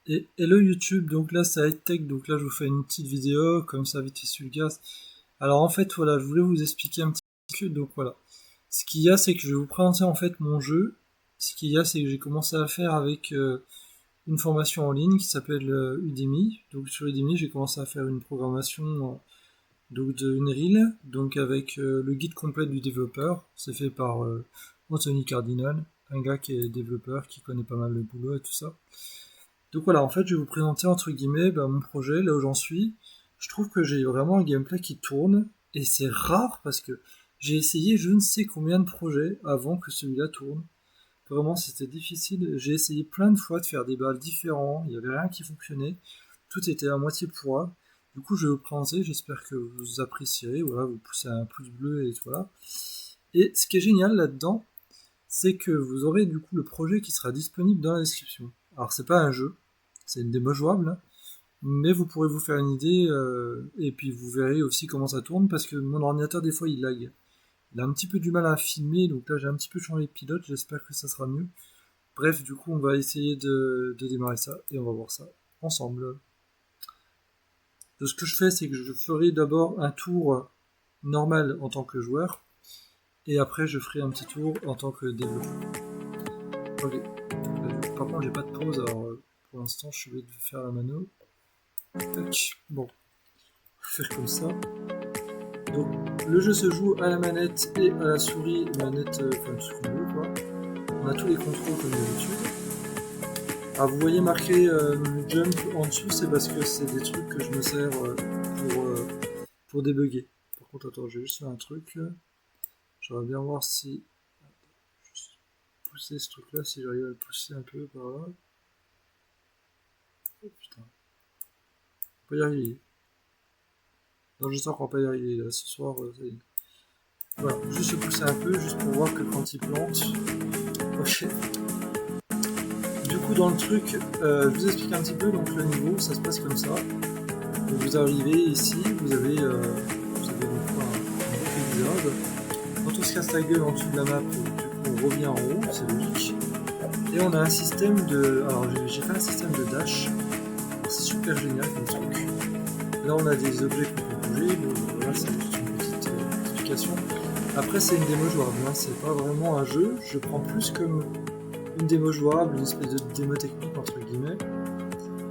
Et hello YouTube, donc là c'est high-tech, donc là je vous fais une petite vidéo, comme ça vite fait sur le gaz. Alors en fait voilà, je voulais vous expliquer un petit peu, donc voilà. Ce qu'il y a c'est que je vais vous présenter en fait mon jeu. Ce qu'il y a c'est que j'ai commencé à faire avec une formation en ligne qui s'appelle Udemy. Donc sur Udemy j'ai commencé à faire une programmation donc de Unreal, donc avec le guide complet du développeur. C'est fait par Anthony Cardinal, un gars qui est développeur, qui connaît pas mal le boulot et tout ça. Donc voilà, en fait, je vais vous présenter entre guillemets mon projet, là où j'en suis. Je trouve que j'ai vraiment un gameplay qui tourne, et c'est rare parce que j'ai essayé je ne sais combien de projets avant que celui-là tourne. Vraiment, c'était difficile. J'ai essayé plein de fois de faire des balles différents, il n'y avait rien qui fonctionnait. Tout était à moitié pourra. Du coup, je vais vous présenter, j'espère que vous apprécierez. Voilà, vous poussez un pouce bleu et voilà. Et ce qui est génial là-dedans, c'est que vous aurez du coup le projet qui sera disponible dans la description. Alors, c'est pas un jeu, c'est une démo jouable, hein, mais vous pourrez vous faire une idée et puis vous verrez aussi comment ça tourne parce que mon ordinateur des fois il lag. Il a un petit peu du mal à filmer, donc là j'ai un petit peu changé de pilote, j'espère que ça sera mieux. Bref, du coup on va essayer de démarrer ça et on va voir ça ensemble. Donc, ce que je fais c'est que je ferai d'abord un tour normal en tant que joueur et après je ferai un petit tour en tant que développeur. Ok. Par contre j'ai pas de pause alors pour l'instant je vais faire la mano. Tac. Bon, faire comme ça. Donc le jeu se joue à la manette et à la souris, manette, enfin tout ce qu'on veut quoi. On a tous les contrôles comme d'habitude. Alors vous voyez marqué jump en dessous, c'est parce que c'est des trucs que je me sers pour débugger. Par contre attends, j'ai juste fait un truc. J'aimerais bien voir si juste pousser ce truc là, si j'arrive à le pousser un peu par là. Oh putain, on peut y arriver. Non, je sens qu'on va pas y arriver là, ce soir, ça y est. Voilà, juste se pousser un peu, juste pour voir que quand il plante. Ok. Du coup, dans le truc, je vous explique un petit peu. Donc, le niveau, ça se passe comme ça. Donc, vous arrivez ici, vous avez donc un épisode. Quand on se casse la gueule en dessous de la map, du coup, on revient en haut, c'est logique. Et on a un système de. Alors, j'ai fait un système de dash. C'est super génial comme truc. Là, on a des objets qu'on peut bouger. Bon, voilà, c'est juste une petite explication. Après, c'est une démo jouable, hein. C'est pas vraiment un jeu. Je prends plus comme une démo jouable, une espèce de démo technique entre guillemets.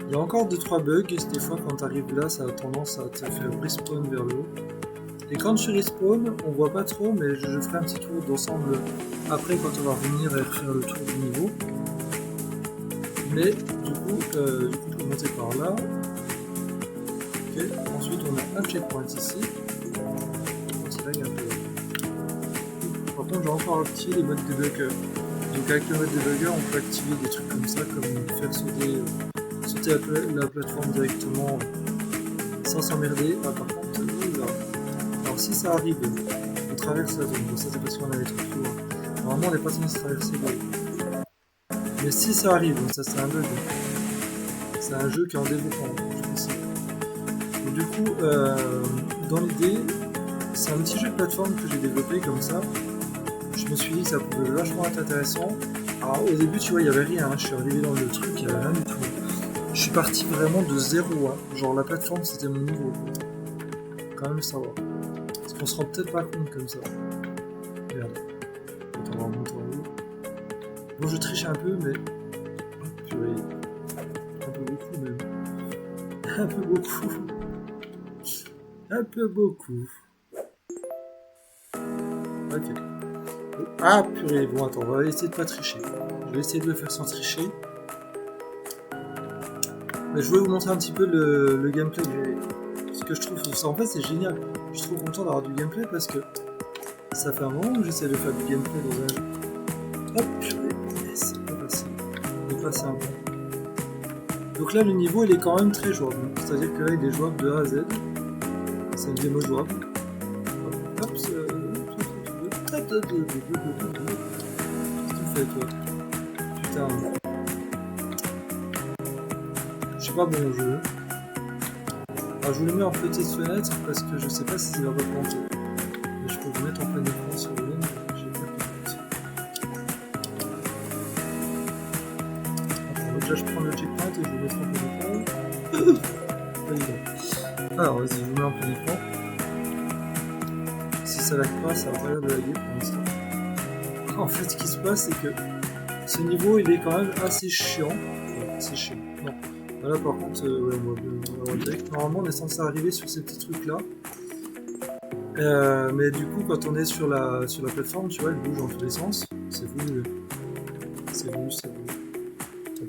Il y a encore 2-3 bugs, des fois quand tu arrives là, ça a tendance à te faire respawn vers le haut. Et quand je respawn, on voit pas trop, mais je ferai un petit tour d'ensemble après quand on va revenir et refaire le tour du niveau. Mais du coup, je peux monter par là. Ok, ensuite on a un checkpoint ici. On se lag un peu. Par contre, j'ai encore activé les modes debugger. Donc avec le mode debugger, on peut activer des trucs comme ça, comme faire sauter la plateforme directement sans s'emmerder. Ah, par contre, là. Alors si ça arrive, on traverse la zone. Bon, ça c'est parce qu'on a les trucs plus loin. Normalement, on n'est pas censé traverser l'eau. Mais si ça arrive, donc ça c'est un bug. C'est un jeu qui est en développement. Et du coup, dans l'idée, c'est un petit jeu de plateforme que j'ai développé comme ça. Je me suis dit que ça pouvait vachement être intéressant. Alors au début, tu vois, il n'y avait rien, hein. Je suis arrivé dans le truc, il n'y avait rien du tout. Je suis parti vraiment de zéro, hein. Genre la plateforme c'était mon niveau. Quand même savoir. Parce qu'on se rend peut-être pas compte comme ça. Merde. Attends, on va remonter en haut. Bon, je triche un peu, mais. Purée. Un peu beaucoup même. Un peu beaucoup. Un peu beaucoup. Ok. Ah purée, bon attends, on va essayer de pas tricher. Je vais essayer de le faire sans tricher. Mais je voulais vous montrer un petit peu le gameplay ce que je trouve ça en fait c'est génial. Je suis trop content d'avoir du gameplay parce que ça fait un moment que j'essaie de faire du gameplay dans un jeu. Hop, purée, c'est pas facile. Il est passé un peu. Donc là le niveau il est quand même très jouable. C'est-à-dire que là il est jouable de A à Z. C'est une démo jouable. Hop, qu'est-ce que tu fais toi? Putain. Je sais pas bon jeu. Alors je vous le mets en petite fenêtre parce que je sais pas si ça va planter. Mais je peux vous mettre en plein écran sur le même. J'ai pas de Donc là je prends le checkpoint et je le mets en plein écran. Pas évident. Alors vas-y, je vous mets en plein écran. Si ça lag pas, ça va pas l'air de laguer pour l'instant. En fait, ce qui se passe, c'est que ce niveau il est quand même assez chiant. Ouais, c'est chiant. Non. Là par contre, ouais, on va direct. Normalement on est censé arriver sur ces petits trucs là. Mais du coup quand on est sur la plateforme, tu vois, elle bouge dans tous les sens. C'est voulu. C'est voulu.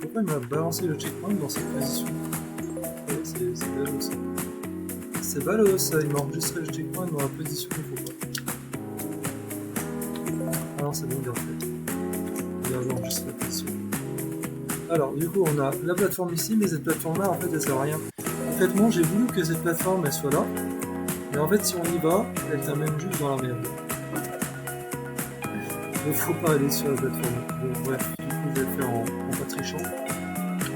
Pourquoi il m'a balancé le checkpoint dans cette position? Ouais, c'est ballot ça. C'est ballot ça, il m'a enregistré le checkpoint dans la position qu'il faut pas. Ah non, c'est bon, il a refait. Il a enregistré la position. Alors, du coup, on a la plateforme ici, mais cette plateforme-là, en fait, elle sert à rien. Concrètement, j'ai voulu que cette plateforme, elle soit là. Mais en fait, si on y va, elle t'amène juste dans la merde. Il faut pas aller sur la plateforme. Donc, bref, du coup, je vais le faire en pas trichant.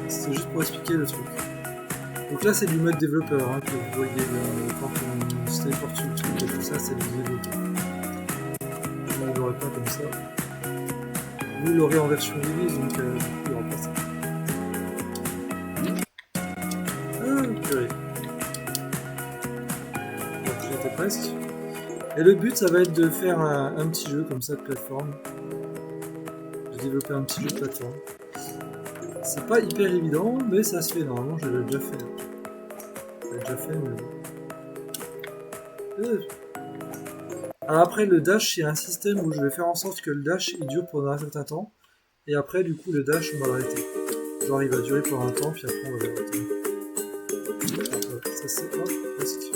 C'est juste pour expliquer le truc. Donc là, c'est du mode développeur, hein, que vous voyez quand on se téléporte sur le truc et tout ça, c'est du développeur. Moi, je l'aurai pas comme ça. Vous l'aurez en version release, donc du coup, il y aura pas ça. Ah, purée. Donc, j'étais presque. Et le but, ça va être de faire un petit jeu comme ça de plateforme. De développer un petit jeu de plateforme. C'est pas hyper évident, mais ça se fait. Normalement, je l'ai déjà fait. Je l'ai déjà fait, mais... Alors après, le dash, c'est un système où je vais faire en sorte que le dash, il dure pendant un certain temps. Et après, du coup, le dash, on va l'arrêter. Genre, il va durer pendant un temps, puis après, on va l'arrêter. Ouais, ça, c'est pas presque.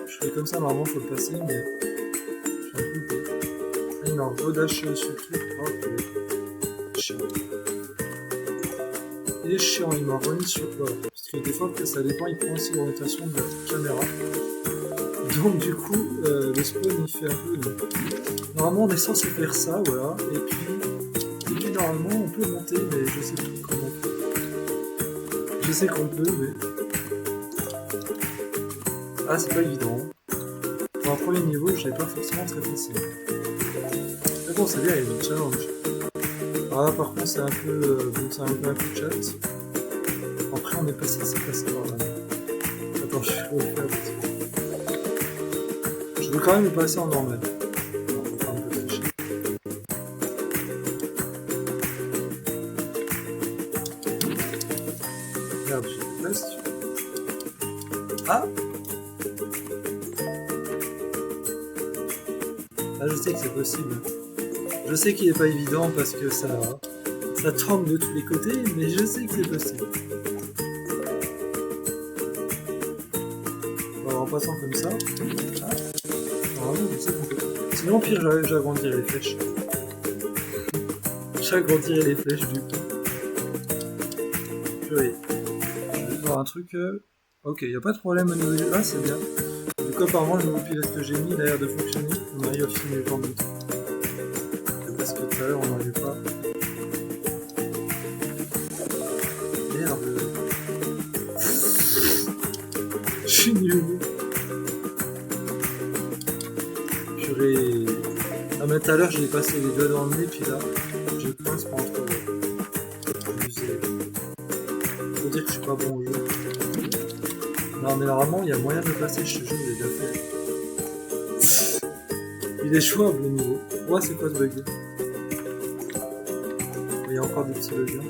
Je fais comme ça, normalement, faut le passer, mais... J'ai un peu loupé. Ah, il m'a redashé sur le truc. Oh, purée. Chiant. Il est chiant, il m'a remis sur... Voilà. Parce que des fois, ça dépend, il prend aussi l'orientation de la caméra. Donc du coup, le spawn il fait un peu... Normalement on est censé faire ça, voilà, et puis normalement on peut monter, mais je sais plus comment on peut. Je sais qu'on peut, mais... Ah, c'est pas évident. Pour un premier niveau, je l'ai pas forcément très facile. Mais bon, c'est bien, il y a du challenge. Alors là, par contre, c'est un peu... bon, c'est un peu de chat. Après, on est passé, c'est passé par là. Attends, je vais le faire. Je veux quand même le passer en normal. Regarde, j'ai presque. Ah! Ah, je sais que c'est possible. Je sais qu'il n'est pas évident parce que ça tombe de tous les côtés, mais je sais que c'est possible. Alors, en passant comme ça. Ah. Normalement, je sais qu'on peut. Sinon, au pire, j'agrandirai les flèches. J'agrandirai les flèches du coup. Purée. Je vais voir un truc. Ok, il n'y a pas de problème au niveau du. Ah, c'est bien. Du coup, apparemment, le nouveau pilote que j'ai mis, il a l'air de fonctionner. On arrive à filmer le temps de temps. Parce que tout à l'heure, on n'arrive pas. Merde. Je suis nul. Purée. Ah, mais tout à l'heure, j'ai passé les doigts dans le nez, puis là, je pense pas trop. Abusé. Faut dire que je suis pas bon au jeu. Non, mais normalement, il y a moyen de le passer, je te jure, j'ai déjà fait. Il est jouable le niveau. Ouais, c'est quoi ce bug? Il y a encore des petits bugs.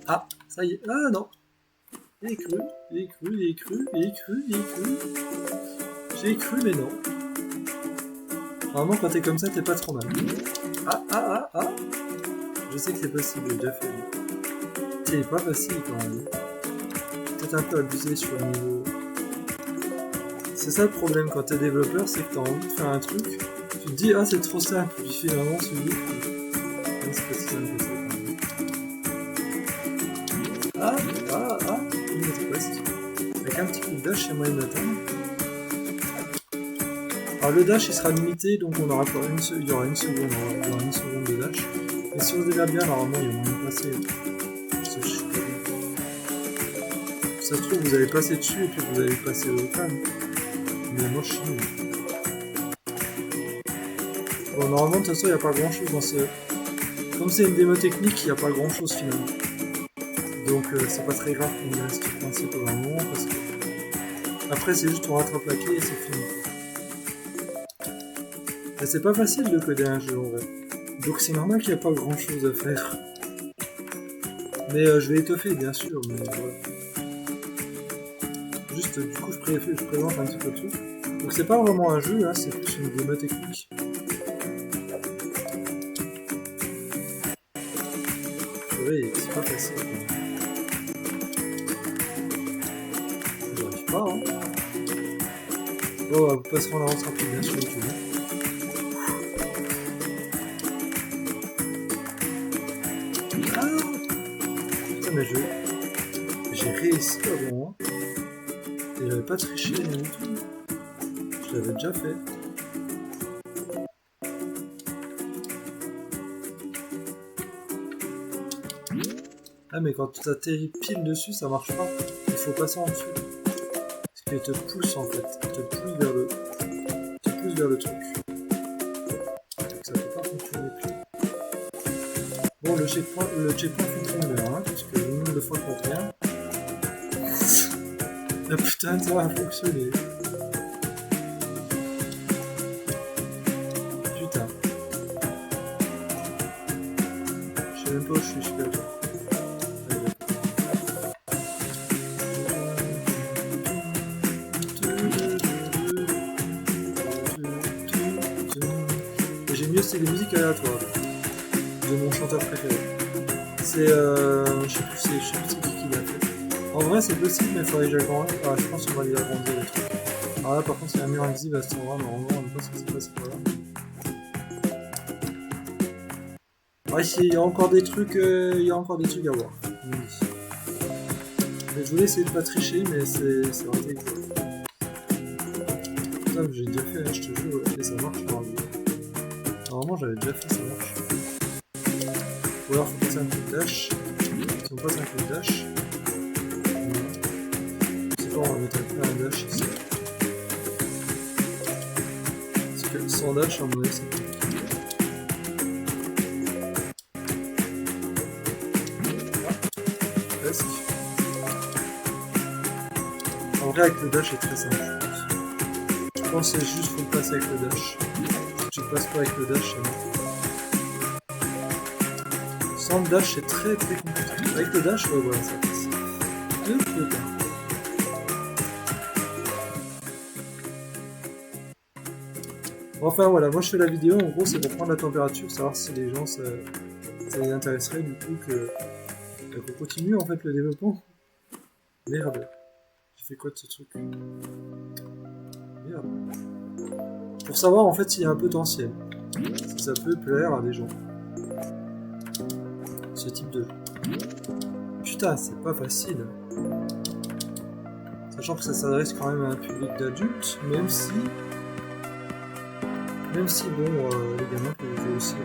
Ah, ça y est. Ah non. Il est cru, il est cru, il est cru, il est cru, il est cru. J'ai cru, mais non. Normalement, quand t'es comme ça, t'es pas trop mal. Ah. Je sais que c'est possible, j'ai déjà fait. C'est pas facile quand même. Peut-être un peu abusé sur le niveau. C'est ça le problème quand t'es développeur, c'est que t'as envie de faire un truc, tu te dis ah c'est trop simple, puis finalement c'est juste. Non, c'est pas si simple que ça quand même. Ah, il est presque. Avec un petit coup de dash, c'est moyen d'atteindre. Alors le dash il sera limité, donc on aura pas il y aura une seconde, il y aura une seconde de dash. Mais si on se démerde bien, normalement il y a moyen de passer. Ça se trouve vous allez passer dessus et puis vous allez passer au calme. Mais moi je suis nul. Bon normalement de toute façon il n'y a pas grand chose Comme c'est une démo technique, il n'y a pas grand chose finalement. Donc c'est pas très grave qu'on y reste coincé pendant un moment parce que après c'est juste on rattrape la clé et c'est fini. Et c'est pas facile de coder un jeu en vrai. Donc c'est normal qu'il n'y a pas grand chose à faire. Mais je vais étoffer bien sûr, mais voilà. Juste du coup je présente un petit peu le truc. Donc c'est pas vraiment un jeu, hein, c'est plus une démo technique. Oui, c'est pas facile. J'arrive pas, hein. Bon, vous passerez en avance rapide, bien sûr, YouTube. Ah putain, mais j'ai réussi avant, hein. Et j'avais pas triché rien du tout. Je l'avais déjà fait. Ah mais quand tu t'atterris pile dessus, ça marche pas. Il faut passer en dessous. Parce qu'il te pousse en fait. Il te pousse vers le truc. Donc ça peut pas fonctionner plus. Bon, le checkpoint fonctionne bien, hein, parce que le nombre de fois qu'on revient. Ah putain, ça va fonctionner. Putain. Je sais même pas où je suis super bien. J'ai mieux, c'est des musiques aléatoires de mon chanteur préféré. C'est je sais plus c'est qui l'a fait. En vrai c'est possible mais il faudrait que j'agrandisse. Ah je pense qu'on va les agrandir les trucs. Alors là par contre il y a un mur invisible à cet endroit, normalement on ne sait pas ce qui s'est passé par là. Ouais, il y a encore des trucs à voir. Mais je voulais essayer de pas tricher mais c'est raté. Putain j'ai déjà fait, hein, je te jure, et ça marche normalement j'avais déjà fait, ça marche. Ou alors faut passer un coup de dash. Si on passe un coup de dash, c'est pas, on va mettre un dash ici. Parce que sans dash, à mon avis, c'est compliqué. Presque. En vrai, avec le dash, c'est très simple, je pense. Je pense que c'est juste faut le passer avec le dash. Si tu le passes pas avec le dash, c'est bon. Sans le dash, c'est très très compliqué. Avec le dash, ouais, voilà, ça passe. Enfin voilà, moi je fais la vidéo, en gros c'est pour prendre la température, savoir si les gens ça les intéresserait du coup qu'on continue en fait le développement. Merde, j'ai fait quoi de ce truc? Merde. Pour savoir en fait s'il y a un potentiel, si ça peut plaire à des gens. Ce type de jeu. Putain, c'est pas facile. Sachant que ça s'adresse quand même à un public d'adultes, même si bon, les gamins peuvent jouer aussi.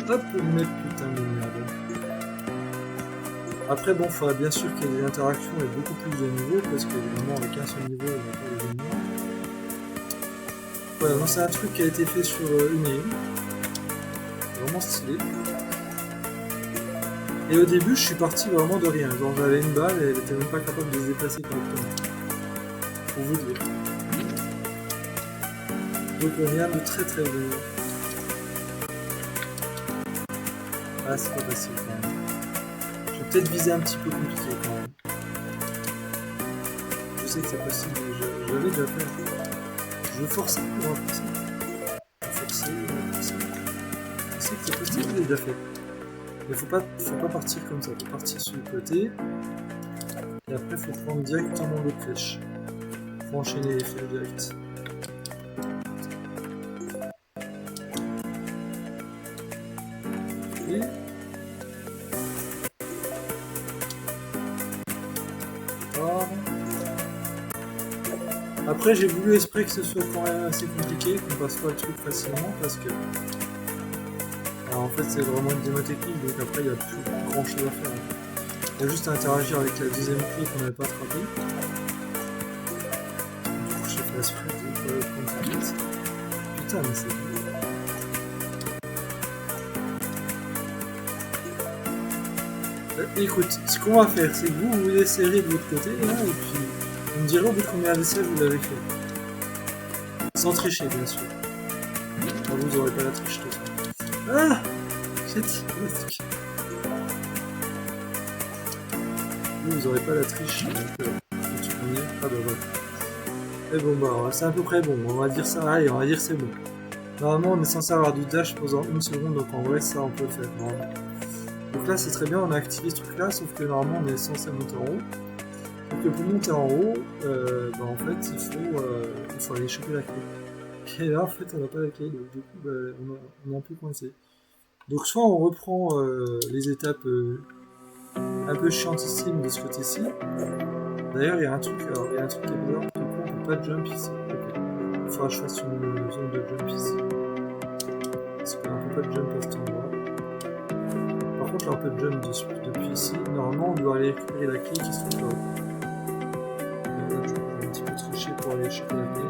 Hop, mais putain de merde. Après bon, il faudra bien sûr qu'il y ait des interactions et beaucoup plus de niveaux, parce qu'évidemment avec un seul niveau, il n'y a pas les ennemis. Voilà, donc c'est un truc qui a été fait sur une île. Vraiment stylé. Et au début, je suis parti vraiment de rien. Genre, j'avais une balle et elle était même pas capable de se déplacer correctement. Pour vous dire. Donc, rien de très très beau. Ah, c'est pas facile quand même. Je vais peut-être viser un petit peu compliqué quand même. Je sais que c'est possible, mais j'avais déjà fait. Je veux forcer pour un peu ça. Forcer. Je sais que c'est possible, je l'ai déjà fait. Mais faut pas partir comme ça, faut partir sur le côté. Et après faut prendre directement l'autre flèche. Faut enchaîner les flèches directes. Et... Après j'ai voulu exprès que ce soit quand même assez compliqué, qu'on passe pas le truc facilement parce que... Alors en fait c'est vraiment une démo technique, donc après il n'y a plus grand chose à faire. Il y a juste à interagir avec la deuxième clé qu'on n'avait pas attrapée. Du coup j'ai fait exprès de prendre ça. Putain mais c'est... Écoute, ce qu'on va faire, c'est que vous essayerez de votre côté, là, et puis vous me direz au bout de combien d'essais vous l'avez fait. Sans tricher, bien sûr. Alors, vous n'aurez pas la triche, de toute façon. Ah, j'ai dit, vous n'aurez pas la triche, donc tu peux dire. Ah bah voilà. Et bon bah c'est à peu près bon, on va dire ça, allez, on va dire c'est bon. Normalement on est censé avoir du dash pendant 1 seconde, donc en vrai ça on peut le faire. Normalement. Donc là c'est très bien, on a activé ce truc là, sauf que normalement on est censé monter en haut. Donc pour monter en haut, bah, en fait il faut aller choper la clé. Et là en fait on n'a pas la clé, donc du coup bah, on est un peu coincé. Donc soit on reprend les étapes un peu chiantissimes de ce côté-ci. D'ailleurs, il y a un truc qui est bizarre, pourquoi on peut pas jump ici? Ok. Il faudra que je fasse une zone de jump ici. Parce qu'on peut pas jump à cet endroit. Par contre, là, on peut jump depuis ici. Normalement, on doit aller récupérer la clé qui se trouve là-haut. Là, je vais un petit peu tricher pour aller chercher la clé.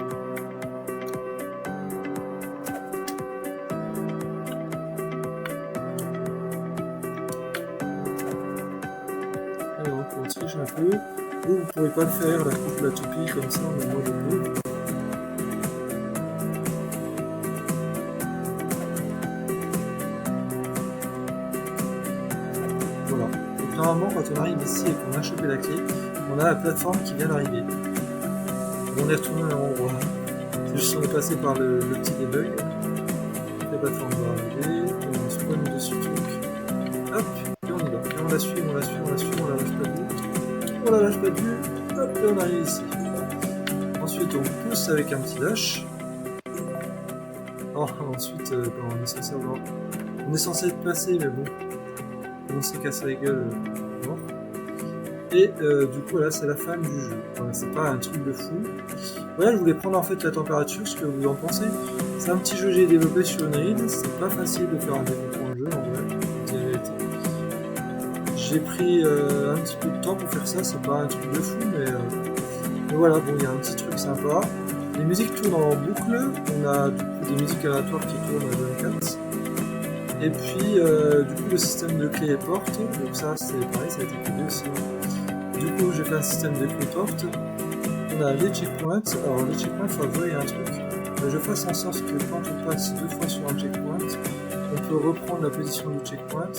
Alors, on triche un peu. Vous ne pourrez pas le faire, la coupe la toupie comme ça, mais moi je peux. Voilà. Donc normalement, quand on arrive ici et qu'on a chopé la clé, on a la plateforme qui vient d'arriver. On est retourné à l'endroit. C'est juste qu'on est passé par le petit debug. La plateforme va arriver, on spawn dessus le truc. Hop, et on y va. Et on la suit, on la suit, on la suit, on la lâche pas de vue. On la lâche pas de vue. Hop, et on arrive ici. Ensuite, on pousse avec un petit dash. Oh, ensuite, on est censé avoir... On est censé être passé, mais bon. On s'est cassé la gueule. Bon. Et du coup, là, c'est la fin du jeu. Voilà, c'est pas un truc de fou. Voilà, je voulais prendre en fait la température, ce que vous en pensez. C'est un petit jeu que j'ai développé sur Unreal. C'est pas facile de faire un développement de jeu, en vrai. J'ai pris un petit peu de temps pour faire ça. C'est pas un truc de fou, mais voilà, bon, il y a un petit truc sympa. Les musiques tournent en boucle. On a du coup des musiques aléatoires qui tournent à 24. Et puis, du coup, le système de clé et porte. Donc ça, c'est pareil, ça a été codé aussi. Du coup, j'ai fait un système de clé porte. On a les checkpoints. Alors, les checkpoints, il faut avouer, il y a un truc. Je fasse en sorte que quand on passe 2 fois sur un checkpoint, on peut reprendre la position du checkpoint.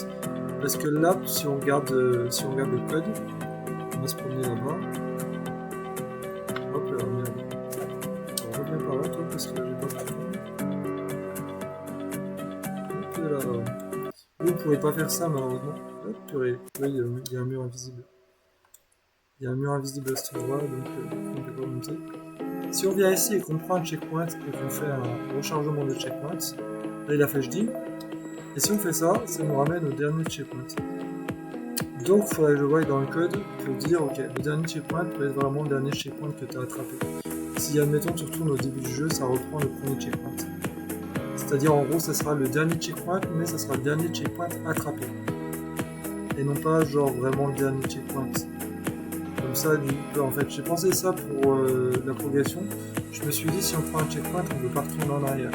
Parce que là, si on regarde le code, on va se promener là-bas. Hop là, merde. On revient par là, toi, parce que là, j'ai pas de hop là. Vous ne pouvez pas faire ça, malheureusement. Hop, purée. Oui, il y a un mur invisible. Il y a un mur invisible à cet endroit, donc on ne peut pas monter. Si on vient ici et qu'on prend un checkpoint et qu'on fait un rechargement de checkpoint, là il a fait dit. Et si on fait ça, ça nous ramène au dernier checkpoint. Donc il faudrait que je voie dans le code pour dire ok, le dernier checkpoint peut être vraiment le dernier checkpoint que tu as attrapé. Si admettons tu retournes au début du jeu, ça reprend le premier checkpoint. C'est-à-dire en gros ça sera le dernier checkpoint, mais ça sera le dernier checkpoint attrapé. Et non pas genre vraiment le dernier checkpoint. Comme ça, du coup, en fait, j'ai pensé ça pour la progression. Je me suis dit, si on prend un checkpoint, on ne peut pas retourner en arrière.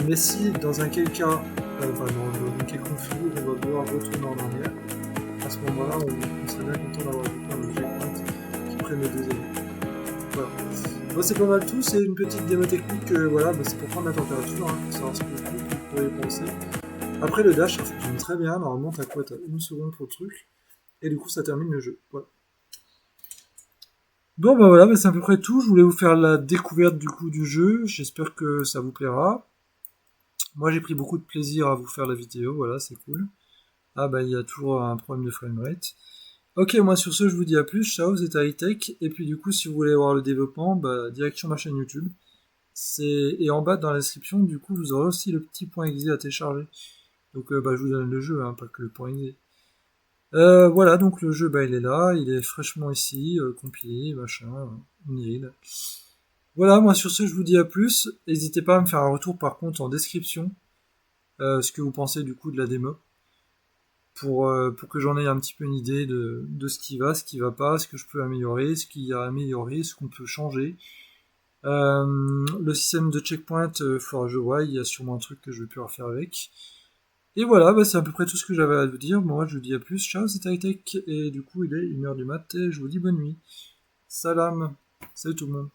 Mais si, dans un quel cas, dans quelle config, on va devoir retourner en arrière, à ce moment-là, on serait bien content d'avoir un checkpoint qui prenne le deuxième. Voilà. Bon, c'est pas mal tout, c'est une petite démo technique, voilà, bah, c'est pour prendre la température, hein, pour savoir ce que vous pourriez penser. Après, le dash, ça fonctionne très bien. Normalement, t'as quoi? T'as 1 seconde pour le truc. Et du coup, ça termine le jeu. Voilà. Bon bah voilà, bah c'est à peu près tout. Je voulais vous faire la découverte du coup du jeu. J'espère que ça vous plaira. Moi j'ai pris beaucoup de plaisir à vous faire la vidéo, voilà, c'est cool. Ah bah il y a toujours un problème de framerate. Ok, moi sur ce je vous dis à plus, ciao, c'était Hightech. Et puis du coup si vous voulez voir le développement, bah direction ma chaîne YouTube. Et en bas dans la description, du coup vous aurez aussi le petit point .exe à télécharger. Donc bah je vous donne le jeu, hein, pas que le point .exe. Voilà, donc le jeu, bah, il est là, il est fraîchement ici, compilé, machin, nil. Voilà, moi sur ce, je vous dis à plus. N'hésitez pas à me faire un retour par contre en description, ce que vous pensez du coup de la démo, pour que j'en ai un petit peu une idée de ce qui va pas, ce que je peux améliorer, ce qu'il y a à améliorer, ce qu'on peut changer. Le système de checkpoint, faudra que je vois, il y a sûrement un truc que je vais pouvoir faire avec. Et voilà, bah, c'est à peu près tout ce que j'avais à vous dire. Moi, je vous dis à plus. Ciao, c'était Hightech. Et du coup, il est 1h du mat. Et je vous dis bonne nuit. Salam. Salut tout le monde.